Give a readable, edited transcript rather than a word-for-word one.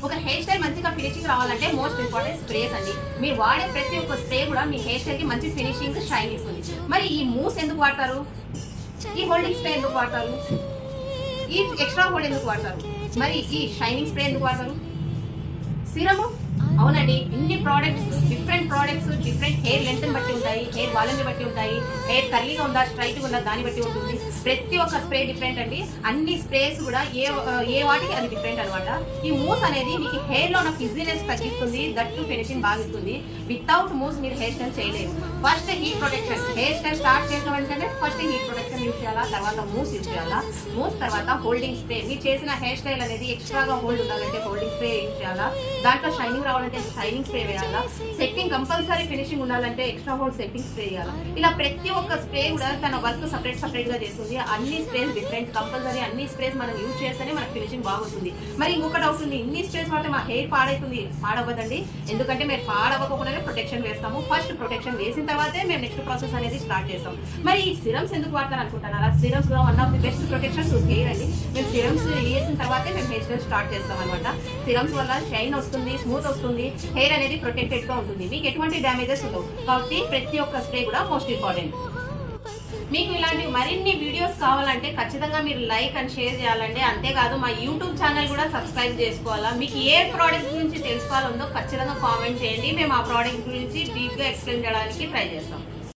ఒక hair style మంచిగా finishing రావాలంటే మోస్ట్ ఇంపార్టెంట్ స్ప్రేస్ అండి. మీరు వాడే ప్రతి ఒక్క స్ప్రే కూడా మీ హెయిర్ స్టైల్ కి మంచి ఫినిషింగ్ షైన్ ఇస్తుంది. మరి ఈ మూస్ ఎందుకు వాడతారు? ఈ హోల్డింగ్ స్ప్రే ఎందుకు వాడతారు? ఈ ఎక్స్ట్రా హోల్డ్ ఎందుకు వాడతారు? మరి ఈ షైనింగ్ స్ప్రే ఎందుకు వాడతారు? సిరము అవునండి, ఇన్ని ప్రోడక్ట్స్ డిఫరెంట్ హెయిర్ లెంత్ బట్టి ఉంటాయి, హెయిర్ వాల్యూమ్ బట్టి ఉంటాయి, హెయిర్ కర్లీగా ఉందా స్ట్రైట్గా ఉందా దాన్ని బట్టి ఉంటుంది. ప్రతి ఒక్క స్ప్రే డిఫరెంట్ అండి. అన్ని స్ప్రేస్ కూడా ఏ వాటికి అది డిఫరెంట్ అనమాట. ఈ మూస్ అనేది మీకు హెయిర్ లో ఉన్న ఫిజినెస్ తగ్గిస్తుంది, దట్టు ఫినిషింగ్ బాగా ఇస్తుంది. వితౌట్ మూస్ మీరు హెయిర్ స్టైల్ చేయలేరు. First heat protection, hair style start చేసిన వెంటనే ఫస్ట్ హీట్ ప్రొటెక్షన్ యూజ్ చేయాలా, తర్వాత మూస్ యూజ్ చేయాలా, మూస్ తర్వాత హోల్డింగ్ స్ప్రే. మీరు చేసిన హెయిర్ స్టైల్ అనేది ఎక్స్ట్రాగా హోల్డ్ ఉండాలంటే హోల్డింగ్ స్ప్రే యూజ్ చేయాలా, దాంట్లో షైనింగ్ రావాలంటే షైనింగ్ స్ప్రే వేయాలా, సెట్టింగ్ కంపల్సరీ ఫినిషింగ్ ఉండాలంటే ఎక్స్ట్రా హోల్డ్ సెట్టింగ్ స్ప్రే చేయాలా. ఇలా ప్రతి ఒక్క స్ప్రే కూడా తన వర్క్ సపరేట్ గా చేస్తుంది. అన్ని స్ప్రేస్ డిఫరెంట్, కంపల్సరీ అన్ని స్ప్రేస్ మనం యూజ్ చేస్తేనే మనకు ఫినిషింగ్ బాగుంటుంది. మరి ఇంకొక డౌట్ ఉంది, ఇన్ని స్ప్రేస్ వాడితే మా హెయిర్ పాడవుతుంది. పాడవ్వదండి, ఎందుకంటే మేము పాడవ్వకుండానే ప్రొటెక్షన్ వేస్తాము. ఫస్ట్ ప్రొటెక్షన్ వేసిన తర్వాతే మేము నెక్స్ట్ ప్రాసెస్ అనేది స్టార్ట్ చేస్తాం. మరి ఈ సిరమ్స్ ఎందుకు వాడతారు అనుకుంటున్నారా? సిరమ్స్ కూడా one of the best protection to hair అండి. మేము సిరమ్స్ వేసిన తర్వాతే మేము హెయిర్ స్టైల్ స్టార్ట్ చేస్తాం అనమాట. సిరమ్స్ వల్ల షైన్ వస్తుంది, స్మూత్ వస్తుంది, హెయిర్ అనేది ప్రొటెక్టెడ్ గా ఉంటుంది, మీకు ఎటువంటి డ్యామేజెస్ ఉండవు. కాబట్టి ప్రతి ఒక్క స్ప్రే కూడా మోస్ట్ ఇంపార్టెంట్. మీకు ఇలాంటి మరిన్ని వీడియోస్ కావాలంటే ఖచ్చితంగా మీరు లైక్ అండ్ షేర్ చేయాలండి. అంతేకాదు మా యూట్యూబ్ ఛానల్ కూడా సబ్స్క్రైబ్ చేసుకోవాలా. మీకు ఏ ప్రోడక్ట్ గురించి తెలుసుకోవాలో ఖచ్చితంగా కామెంట్ చేయండి. మేము ఆ ప్రోడక్ట్ గురించి డీప్ గా ఎక్స్ప్లెయిన్ చేయడానికి ట్రై చేస్తాం.